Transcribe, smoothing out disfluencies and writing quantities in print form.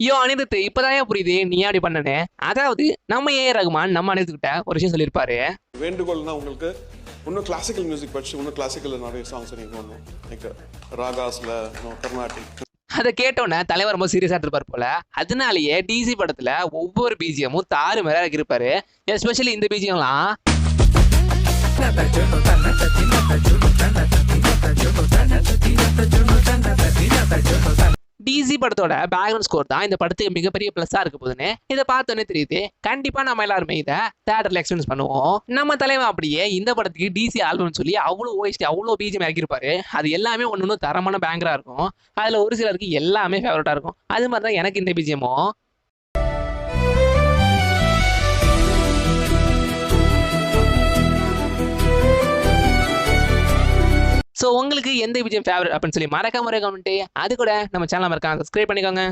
யோ அனிருத், இப்பதான் புரியுது நீ அப்படி பண்ணனே. அதாவது நம்ம ஏ ரகுமான் நம்ம அனிருத் ஒரு விஷயம் சொல்லியிருப்பாரு. வேண்டுகோள்னா உங்களுக்கு இன்னும் கிளாசிக்கல் மியூசிக் படிச்சு இன்னும் கிளாசிக்கல் நிறைய சாங்ஸ் நீங்க ஒன்றும் லைக் ராகாஸ்ல கர்நாடிக். அதை கேட்டோன்னே தலைவர் ரொம்ப சீரியஸா இருப்பார் போல. அதனாலேயே டிசி படத்துல ஒவ்வொரு பிஜிஎமும் தாறு மேல இருப்பாரு. எஸ்பெஷலி இந்த பிஜிஎம்லாம் டிசி படத்தோட பேக்ரவுண்ட் ஸ்கோர் தான் இந்த படத்துக்கு மிகப்பெரிய பிளஸ்ஸா இருக்க போதுன்னு இதை பார்த்தோன்னே தெரியுது. கண்டிப்பா நம்ம எல்லாருமே இதை தியேட்டர்ல எக்ஸ்பீரியன்ஸ் பண்ணுவோம். நம்ம தலைவன் அப்படியே இந்த படத்துக்கு டிசி ஆல்பம்னு சொல்லி அவ்வளோ ஓஎஸ்டி அவ்வளோ பிஜிஎம் இறக்கிருப்பாரு. அது எல்லாமே ஒன்று தரமான பேங்கரா இருக்கும். அதுல ஒரு சிலருக்கு எல்லாமே ஃபேவரட்டா இருக்கும். அது மாதிரி தான் எனக்கு இந்த பிஜிஎமும். ஸோ உங்களுக்கு எந்த பிஜிஎம் ஃபேவரட் அப்படின்னு சொல்லி மறக்காம கமெண்ட். அது கூட நம்ம சேனல் மறக்காம சப்ஸ்கிரைப் பண்ணிக்கோங்க.